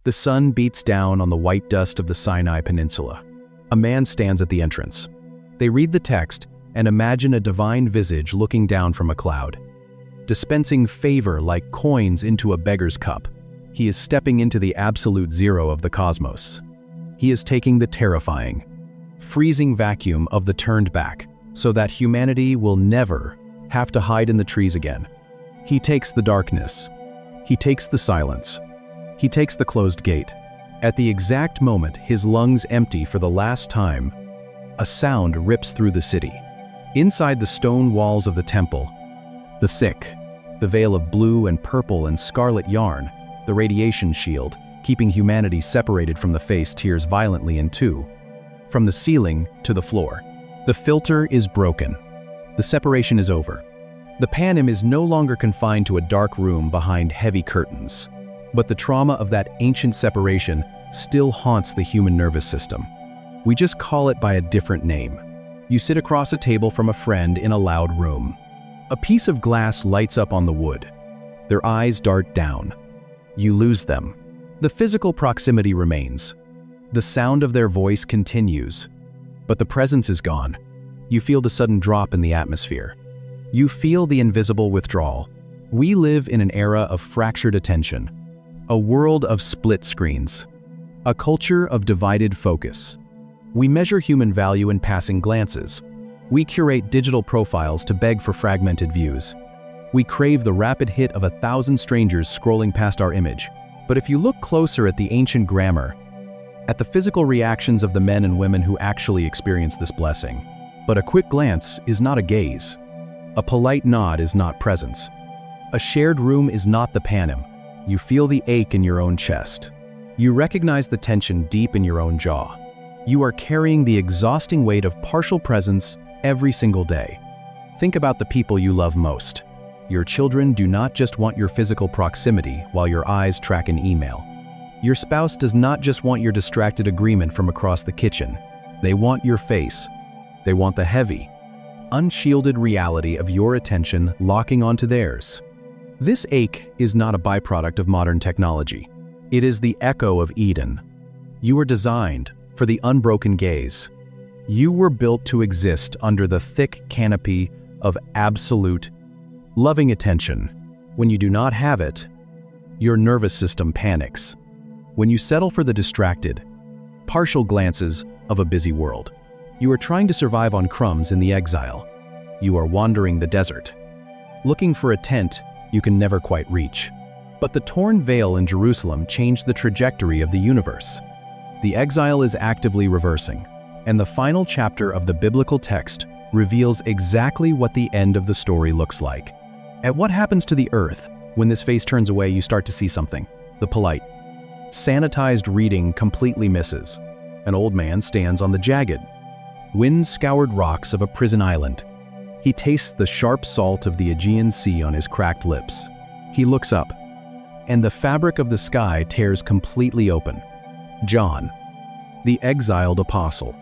The sun beats down on the white dust of the Sinai Peninsula. A man stands at the entrance. They read the text and imagine a divine visage looking down from a cloud, dispensing favor like coins into a beggar's cup. He is stepping into the absolute zero of the cosmos. He is taking the terrifying, freezing vacuum of the turned back, so that humanity will never have to hide in the trees again. He takes the darkness. He takes the silence. He takes the closed gate. At the exact moment his lungs empty for the last time, a sound rips through the city. Inside the stone walls of the temple, the veil of blue and purple and scarlet yarn, the radiation shield, keeping humanity separated from the face, tears violently in two. From the ceiling to the floor, the filter is broken. The separation is over. The Panim is no longer confined to a dark room behind heavy curtains. But the trauma of that ancient separation still haunts the human nervous system. We just call it by a different name. You sit across a table from a friend in a loud room. A piece of glass lights up on the wood. Their eyes dart down. You lose them. The physical proximity remains. The sound of their voice continues. But the presence is gone. You feel the sudden drop in the atmosphere. You feel the invisible withdrawal. We live in an era of fractured attention. A world of split screens. A culture of divided focus. We measure human value in passing glances. We curate digital profiles to beg for fragmented views. We crave the rapid hit of 1,000 strangers scrolling past our image. But if you look closer at the ancient grammar, at the physical reactions of the men and women who actually experience this blessing, but a quick glance is not a gaze. A polite nod is not presence. A shared room is not the Panim. You feel the ache in your own chest. You recognize the tension deep in your own jaw. You are carrying the exhausting weight of partial presence every single day. Think about the people you love most. Your children do not just want your physical proximity while your eyes track an email. Your spouse does not just want your distracted agreement from across the kitchen. They want your face. They want the heavy, unshielded reality of your attention locking onto theirs. This ache is not a byproduct of modern technology. It is the echo of Eden. You were designed for the unbroken gaze. You were built to exist under the thick canopy of absolute, loving attention. When you do not have it, your nervous system panics. When you settle for the distracted, partial glances of a busy world, you are trying to survive on crumbs in the exile. You are wandering the desert, looking for a tent you can never quite reach. But the torn veil in Jerusalem changed the trajectory of the universe. The exile is actively reversing, and the final chapter of the biblical text reveals exactly what the end of the story looks like. At what happens to the earth when this face turns away, you start to see something. The polite, sanitized reading completely misses. An old man stands on the jagged, wind-scoured rocks of a prison island. He tastes the sharp salt of the Aegean Sea on his cracked lips. He looks up, and the fabric of the sky tears completely open. John, the exiled apostle,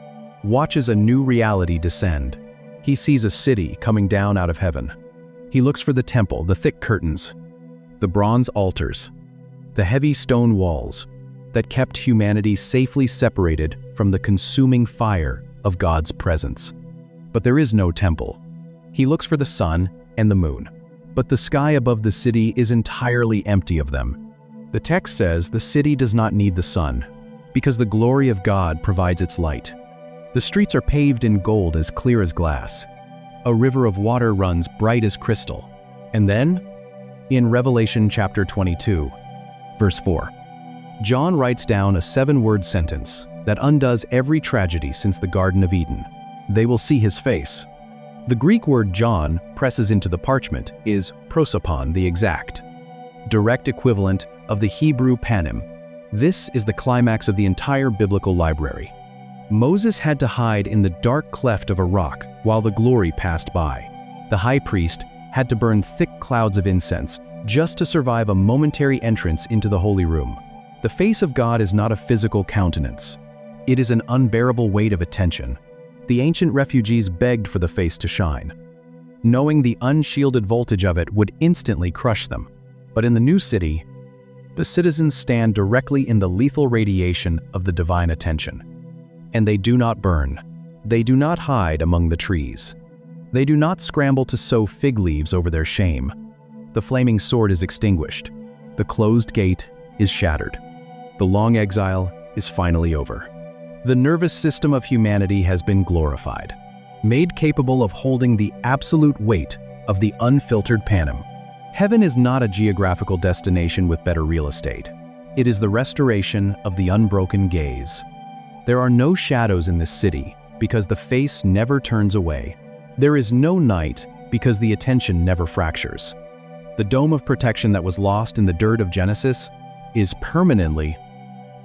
watches a new reality descend. He sees a city coming down out of heaven. He looks for the temple, the thick curtains, the bronze altars, the heavy stone walls that kept humanity safely separated from the consuming fire of God's presence. But there is no temple. He looks for the sun and the moon, but the sky above the city is entirely empty of them. The text says the city does not need the sun, because the glory of God provides its light. The streets are paved in gold as clear as glass. A river of water runs bright as crystal. And then, in Revelation chapter 22, verse 4, John writes down a 7-word sentence that undoes every tragedy since the Garden of Eden. They will see his face. The Greek word John presses into the parchment is prosopon, the exact, direct equivalent of the Hebrew Panim. This is the climax of the entire biblical library. Moses had to hide in the dark cleft of a rock while the glory passed by. The high priest had to burn thick clouds of incense just to survive a momentary entrance into the holy room. The face of God is not a physical countenance. It is an unbearable weight of attention. The ancient refugees begged for the face to shine, knowing the unshielded voltage of it would instantly crush them. But in the new city, The citizens stand directly in the lethal radiation of the divine attention. And they do not burn. They do not hide among the trees. They do not scramble to sow fig leaves over their shame. The flaming sword is extinguished. The closed gate is shattered. The long exile is finally over. The nervous system of humanity has been glorified, made capable of holding the absolute weight of the unfiltered Panim. Heaven is not a geographical destination with better real estate. It is the restoration of the unbroken gaze. There are no shadows in this city because the face never turns away. There is no night because the attention never fractures. The dome of protection that was lost in the dirt of Genesis is permanently,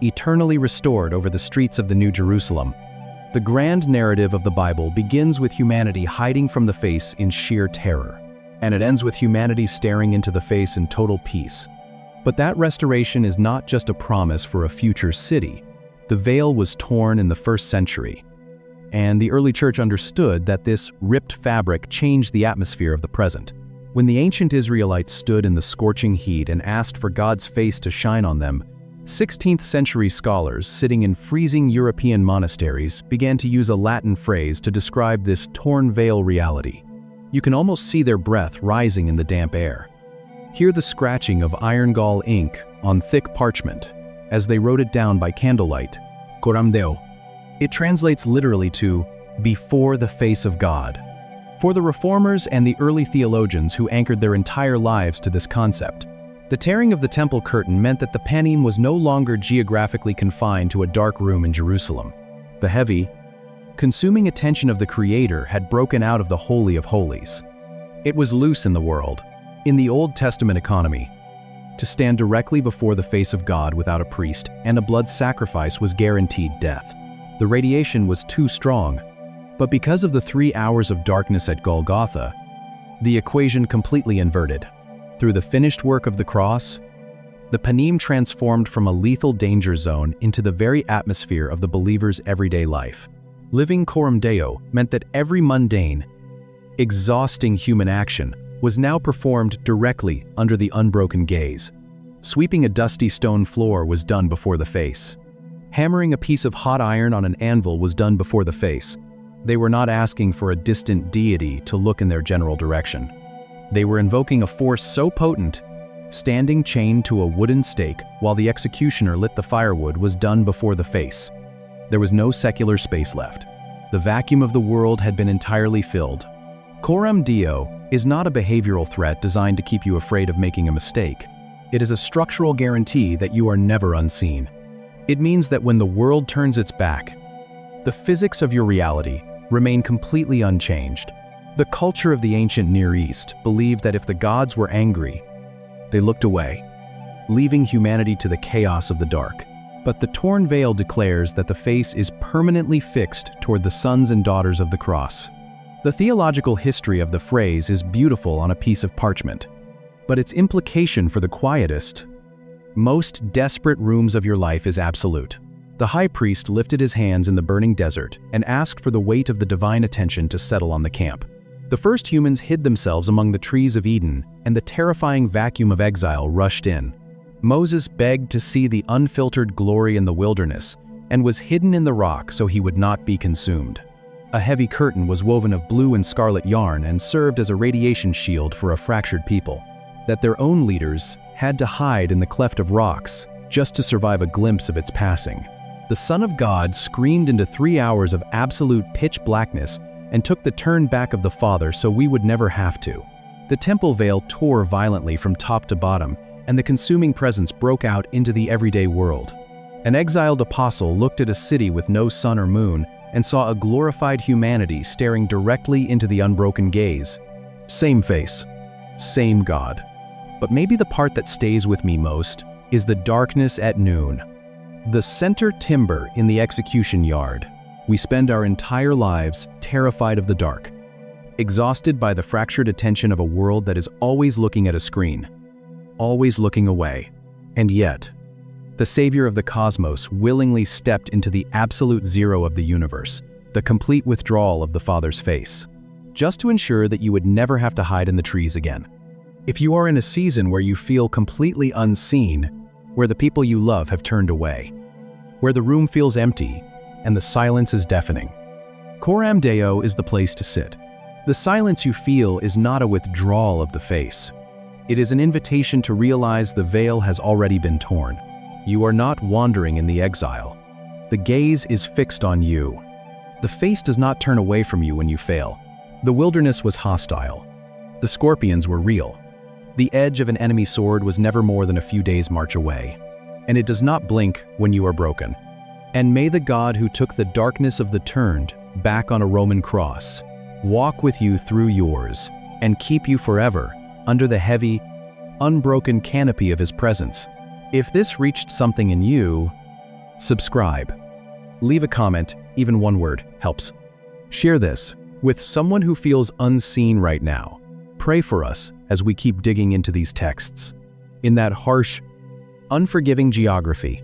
eternally restored over the streets of the New Jerusalem. The grand narrative of the Bible begins with humanity hiding from the face in sheer terror, and it ends with humanity staring into the face in total peace. But that restoration is not just a promise for a future city. The veil was torn in the first century, and the early church understood that this ripped fabric changed the atmosphere of the present. When the ancient Israelites stood in the scorching heat and asked for God's face to shine on them, 16th century scholars sitting in freezing European monasteries began to use a Latin phrase to describe this torn veil reality. You can almost see their breath rising in the damp air. Hear the scratching of iron gall ink on thick parchment as they wrote it down by candlelight. Coram Deo. It translates literally to "before the face of God." For the reformers and the early theologians who anchored their entire lives to this concept, the tearing of the temple curtain meant that the Panim was no longer geographically confined to a dark room in Jerusalem. The heavy, consuming attention of the Creator had broken out of the Holy of Holies. It was loose in the world, in the Old Testament economy. To stand directly before the face of God without a priest and a blood sacrifice was guaranteed death. The radiation was too strong, but because of the 3 hours of darkness at Golgotha, the equation completely inverted. Through the finished work of the cross, the Panim transformed from a lethal danger zone into the very atmosphere of the believer's everyday life. Living Coram Deo meant that every mundane, exhausting human action was now performed directly under the unbroken gaze. Sweeping a dusty stone floor was done before the face. Hammering a piece of hot iron on an anvil was done before the face. They were not asking for a distant deity to look in their general direction. They were invoking a force so potent, standing chained to a wooden stake while the executioner lit the firewood was done before the face. There was no secular space left. The vacuum of the world had been entirely filled. Coram Deo is not a behavioral threat designed to keep you afraid of making a mistake. It is a structural guarantee that you are never unseen. It means that when the world turns its back, the physics of your reality remain completely unchanged. The culture of the ancient Near East believed that if the gods were angry, they looked away, leaving humanity to the chaos of the dark. But the torn veil declares that the face is permanently fixed toward the sons and daughters of the cross. The theological history of the phrase is beautiful on a piece of parchment, but its implication for the quietest, most desperate rooms of your life is absolute. The high priest lifted his hands in the burning desert and asked for the weight of the divine attention to settle on the camp. The first humans hid themselves among the trees of Eden, and the terrifying vacuum of exile rushed in. Moses begged to see the unfiltered glory in the wilderness, and was hidden in the rock so he would not be consumed. A heavy curtain was woven of blue and scarlet yarn and served as a radiation shield for a fractured people, that their own leaders had to hide in the cleft of rocks just to survive a glimpse of its passing. The Son of God screamed into 3 hours of absolute pitch blackness and took the turn back of the Father so we would never have to. The temple veil tore violently from top to bottom, and the consuming presence broke out into the everyday world. An exiled apostle looked at a city with no sun or moon and saw a glorified humanity staring directly into the unbroken gaze. Same face, same God. But maybe the part that stays with me most is the darkness at noon. The center timber in the execution yard. We spend our entire lives terrified of the dark, exhausted by the fractured attention of a world that is always looking at a screen, always looking away. And yet, the Savior of the cosmos willingly stepped into the absolute zero of the universe, the complete withdrawal of the Father's face, just to ensure that you would never have to hide in the trees again. If you are in a season where you feel completely unseen, where the people you love have turned away, where the room feels empty and the silence is deafening. Coram Deo is the place to sit. The silence you feel is not a withdrawal of the face. It is an invitation to realize the veil has already been torn. You are not wandering in the exile. The gaze is fixed on you. The face does not turn away from you when you fail. The wilderness was hostile. The scorpions were real. The edge of an enemy sword was never more than a few days' march away. And it does not blink when you are broken. And may the God who took the darkness of the turned back on a Roman cross walk with you through yours and keep you forever under the heavy, unbroken canopy of his presence. If this reached something in you, subscribe. Leave a comment, even one word helps. Share this with someone who feels unseen right now. Pray for us as we keep digging into these texts. In that harsh, unforgiving geography,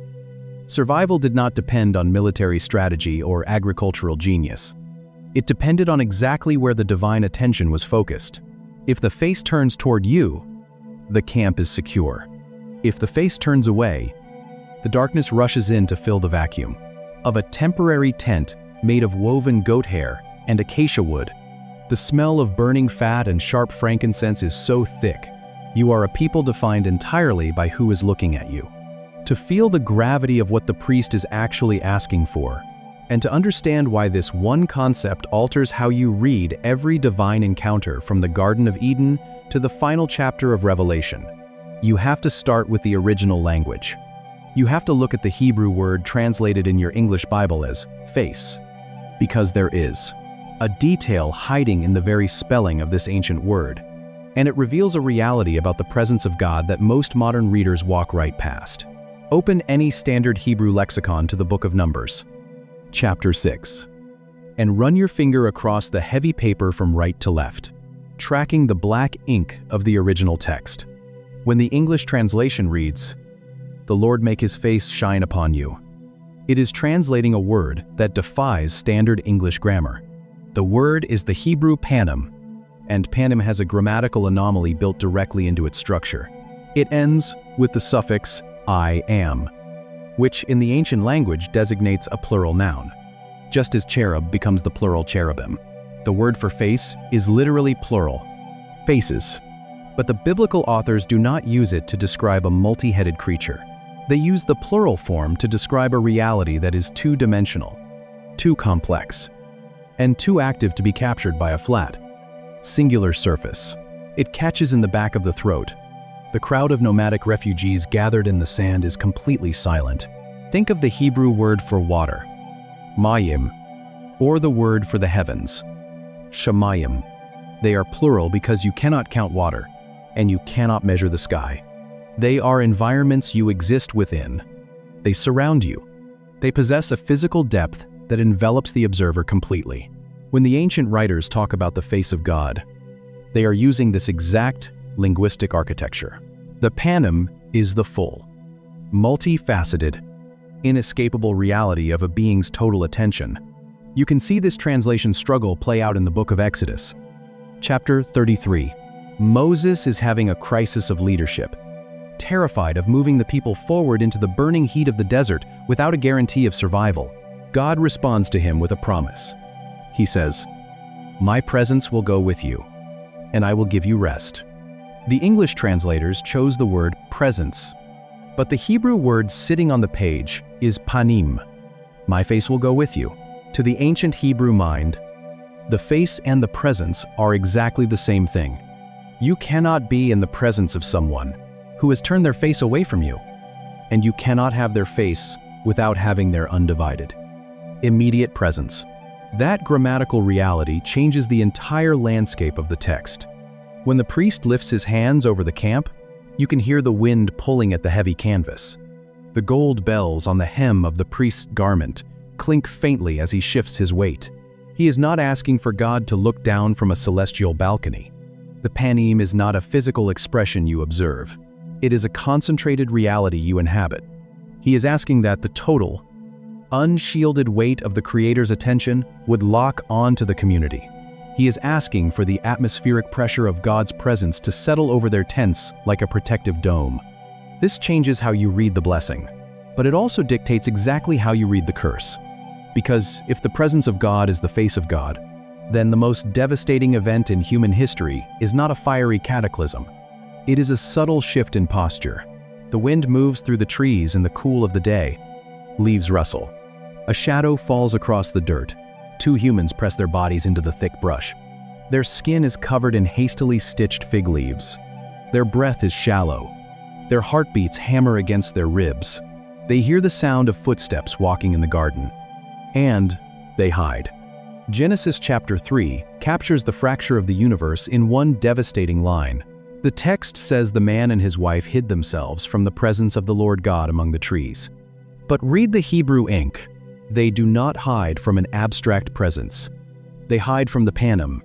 survival did not depend on military strategy or agricultural genius. It depended on exactly where the divine attention was focused. If the face turns toward you, the camp is secure. If the face turns away, the darkness rushes in to fill the vacuum. Of a temporary tent made of woven goat hair and acacia wood, the smell of burning fat and sharp frankincense is so thick, you are a people defined entirely by who is looking at you. To feel the gravity of what the priest is actually asking for, and to understand why this one concept alters how you read every divine encounter from the Garden of Eden to the final chapter of Revelation, you have to start with the original language. You have to look at the Hebrew word translated in your English Bible as face, because there is a detail hiding in the very spelling of this ancient word, and it reveals a reality about the presence of God that most modern readers walk right past. Open any standard Hebrew lexicon to the Book of Numbers, chapter 6, and run your finger across the heavy paper from right to left, tracking the black ink of the original text. When the English translation reads, "The Lord make his face shine upon you," it is translating a word that defies standard English grammar. The word is the Hebrew Panim, and Panim has a grammatical anomaly built directly into its structure. It ends with the suffix I am, which in the ancient language designates a plural noun, just as cherub becomes the plural cherubim. The word for face is literally plural, faces. But the biblical authors do not use it to describe a multi-headed creature. They use the plural form to describe a reality that is two-dimensional, too complex, and too active to be captured by a flat, singular surface. It catches in the back of the throat. The crowd of nomadic refugees gathered in the sand is completely silent. Think of the Hebrew word for water, mayim, or the word for the heavens, shamayim. They are plural because you cannot count water, and you cannot measure the sky. They are environments you exist within. They surround you. They possess a physical depth that envelops the observer completely. When the ancient writers talk about the face of God, they are using this exact linguistic architecture. The Panim is the full, multifaceted, inescapable reality of a being's total attention. You can see this translation struggle play out in the book of Exodus. Chapter 33. Moses is having a crisis of leadership. Terrified of moving the people forward into the burning heat of the desert without a guarantee of survival, God responds to him with a promise. He says, "My presence will go with you, and I will give you rest." The English translators chose the word presence, but the Hebrew word sitting on the page is panim. My face will go with you. To the ancient Hebrew mind, the face and the presence are exactly the same thing. You cannot be in the presence of someone who has turned their face away from you, and you cannot have their face without having their undivided, immediate presence. That grammatical reality changes the entire landscape of the text. When the priest lifts his hands over the camp, you can hear the wind pulling at the heavy canvas. The gold bells on the hem of the priest's garment clink faintly as he shifts his weight. He is not asking for God to look down from a celestial balcony. The Panim is not a physical expression you observe. It is a concentrated reality you inhabit. He is asking that the total, unshielded weight of the Creator's attention would lock onto the community. He is asking for the atmospheric pressure of God's presence to settle over their tents like a protective dome. This changes how you read the blessing, but it also dictates exactly how you read the curse. Because if the presence of God is the face of God, then the most devastating event in human history is not a fiery cataclysm. It is a subtle shift in posture. The wind moves through the trees in the cool of the day. Leaves rustle. A shadow falls across the dirt. Two humans press their bodies into the thick brush. Their skin is covered in hastily stitched fig leaves. Their breath is shallow. Their heartbeats hammer against their ribs. They hear the sound of footsteps walking in the garden. And they hide. Genesis chapter 3 captures the fracture of the universe in one devastating line. The text says the man and his wife hid themselves from the presence of the Lord God among the trees. But read the Hebrew ink. They do not hide from an abstract presence. They hide from the Panim.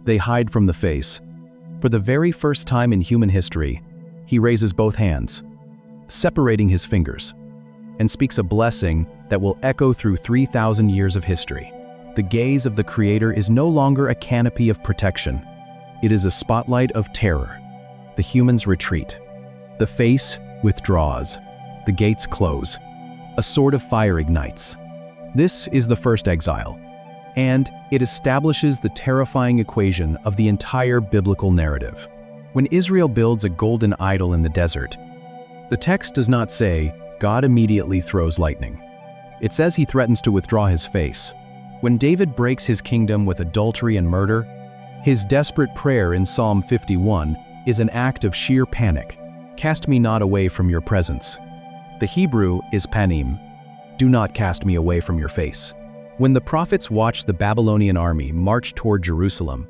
They hide from the face. For the very first time in human history, he raises both hands, separating his fingers, and speaks a blessing that will echo through 3,000 years of history. The gaze of the Creator is no longer a canopy of protection. It is a spotlight of terror. The humans retreat. The face withdraws. The gates close. A sword of fire ignites. This is the first exile, and it establishes the terrifying equation of the entire biblical narrative. When Israel builds a golden idol in the desert, the text does not say, God immediately throws lightning. It says he threatens to withdraw his face. When David breaks his kingdom with adultery and murder, his desperate prayer in Psalm 51 is an act of sheer panic. Cast me not away from your presence. The Hebrew is Panim. Do not cast me away from your face. When the prophets watch the Babylonian army march toward Jerusalem,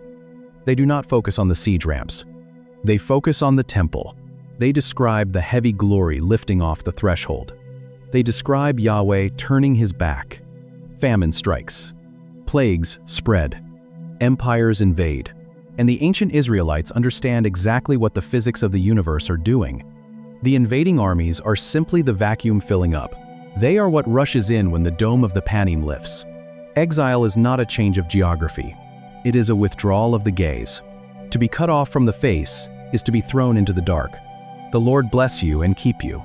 they do not focus on the siege ramps. They focus on the temple. They describe the heavy glory lifting off the threshold. They describe Yahweh turning his back. Famine strikes. Plagues spread. Empires invade. And the ancient Israelites understand exactly what the physics of the universe are doing. The invading armies are simply the vacuum filling up. They are what rushes in when the dome of the Panim lifts. Exile is not a change of geography. It is a withdrawal of the gaze. To be cut off from the face is to be thrown into the dark. The Lord bless you and keep you.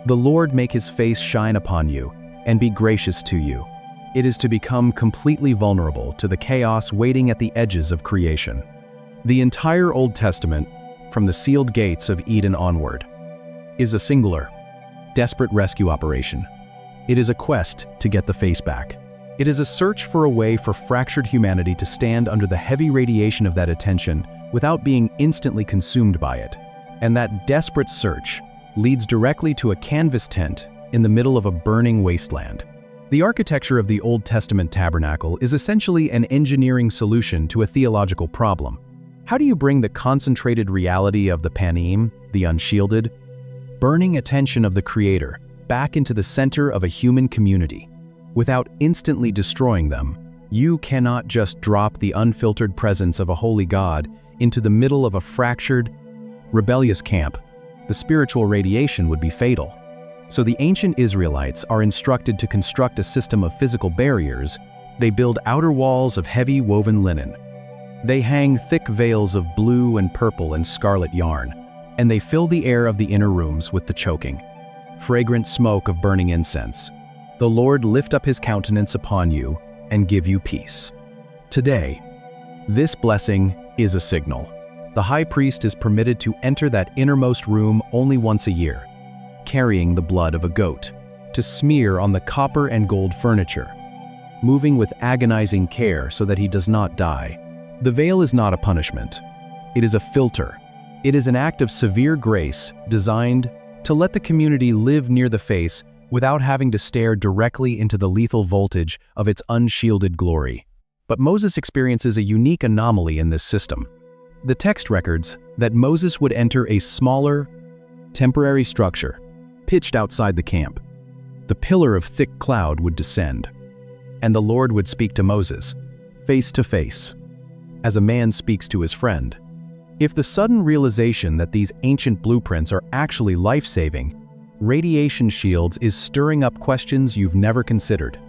The Lord make his face shine upon you and be gracious to you. It is to become completely vulnerable to the chaos waiting at the edges of creation. The entire Old Testament, from the sealed gates of Eden onward, is a singular, desperate rescue operation. It is a quest to get the face back. It is a search for a way for fractured humanity to stand under the heavy radiation of that attention without being instantly consumed by it. And that desperate search leads directly to a canvas tent in the middle of a burning wasteland. The architecture of the Old Testament tabernacle is essentially an engineering solution to a theological problem. How do you bring the concentrated reality of the Panim, the unshielded, burning attention of the Creator, back into the center of a human community? Without instantly destroying them, you cannot just drop the unfiltered presence of a holy God into the middle of a fractured, rebellious camp. The spiritual radiation would be fatal. So the ancient Israelites are instructed to construct a system of physical barriers. They build outer walls of heavy woven linen. They hang thick veils of blue and purple and scarlet yarn, and they fill the air of the inner rooms with the choking, fragrant smoke of burning incense. The Lord lift up his countenance upon you and give you peace. Today, this blessing is a signal. The high priest is permitted to enter that innermost room only once a year, carrying the blood of a goat, to smear on the copper and gold furniture, moving with agonizing care so that he does not die. The veil is not a punishment. It is a filter. It is an act of severe grace designed to let the community live near the face without having to stare directly into the lethal voltage of its unshielded glory. But Moses experiences a unique anomaly in this system. The text records that Moses would enter a smaller, temporary structure, pitched outside the camp. The pillar of thick cloud would descend, and the Lord would speak to Moses, face to face, as a man speaks to his friend. If the sudden realization that these ancient blueprints are actually life-saving, radiation shields is stirring up questions you've never considered.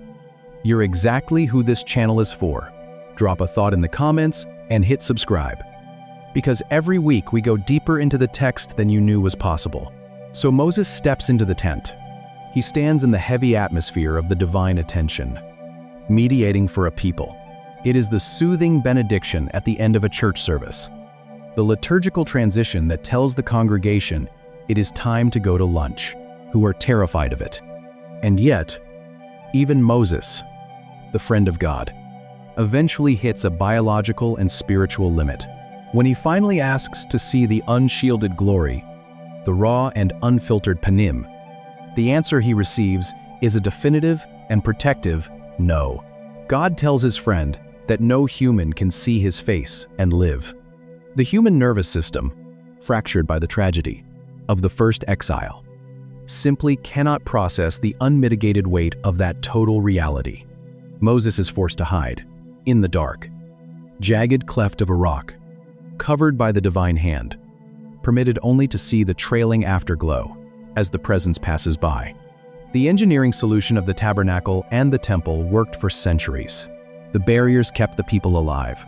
You're exactly who this channel is for. Drop a thought in the comments and hit subscribe. Because every week we go deeper into the text than you knew was possible. So Moses steps into the tent. He stands in the heavy atmosphere of the divine attention, mediating for a people. It is the soothing benediction at the end of a church service, the liturgical transition that tells the congregation it is time to go to lunch, who are terrified of it. And yet, even Moses, the friend of God, eventually hits a biological and spiritual limit. When he finally asks to see the unshielded glory, the raw and unfiltered Panim, the answer he receives is a definitive and protective no. God tells his friend that no human can see his face and live. The human nervous system, fractured by the tragedy of the first exile, simply cannot process the unmitigated weight of that total reality. Moses is forced to hide, in the dark, jagged cleft of a rock, covered by the divine hand, permitted only to see the trailing afterglow as the presence passes by. The engineering solution of the tabernacle and the temple worked for centuries. The barriers kept the people alive,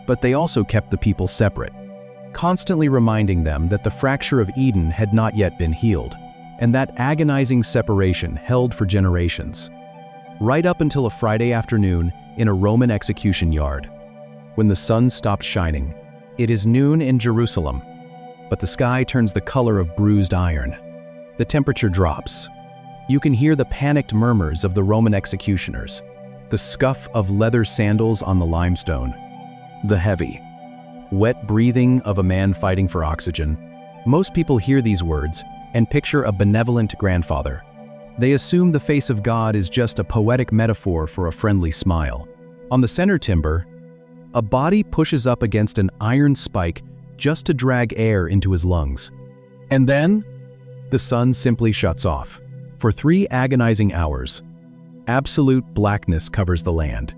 but they also kept the people separate, constantly reminding them that the fracture of Eden had not yet been healed, and that agonizing separation held for generations. Right up until a Friday afternoon in a Roman execution yard, when the sun stopped shining. It is noon in Jerusalem, but the sky turns the color of bruised iron. The temperature drops. You can hear the panicked murmurs of the Roman executioners, the scuff of leather sandals on the limestone, the heavy, wet breathing of a man fighting for oxygen. Most people hear these words and picture a benevolent grandfather. They assume the face of God is just a poetic metaphor for a friendly smile. On the center timber, a body pushes up against an iron spike just to drag air into his lungs. And then, the sun simply shuts off. For 3 agonizing hours, absolute blackness covers the land.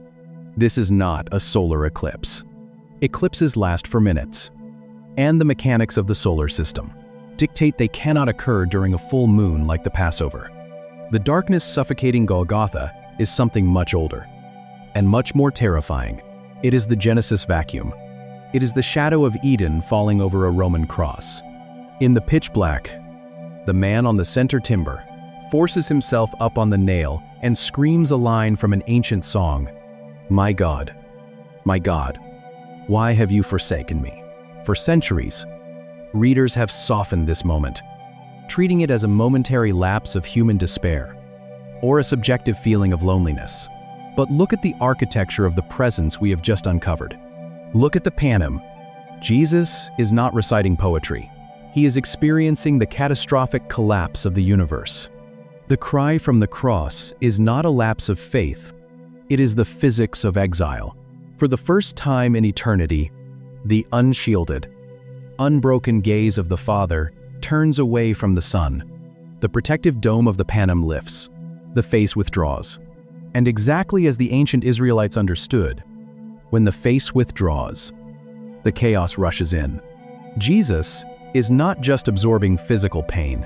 This is not a solar eclipse. Eclipses last for minutes, and the mechanics of the solar system dictate they cannot occur during a full moon like the Passover. The darkness suffocating Golgotha is something much older, and much more terrifying. It is the Genesis vacuum. It is the shadow of Eden falling over a Roman cross. In the pitch black, the man on the center timber forces himself up on the nail and screams a line from an ancient song. My God, why have you forsaken me? For centuries, readers have softened this moment, treating it as a momentary lapse of human despair, or a subjective feeling of loneliness. But look at the architecture of the presence we have just uncovered. Look at the Panim. Jesus is not reciting poetry. He is experiencing the catastrophic collapse of the universe. The cry from the cross is not a lapse of faith. It is the physics of exile. For the first time in eternity, the unshielded, unbroken gaze of the Father turns away from the Son. The protective dome of the Panim lifts. The face withdraws. And exactly as the ancient Israelites understood, when the face withdraws, the chaos rushes in. Jesus is not just absorbing physical pain.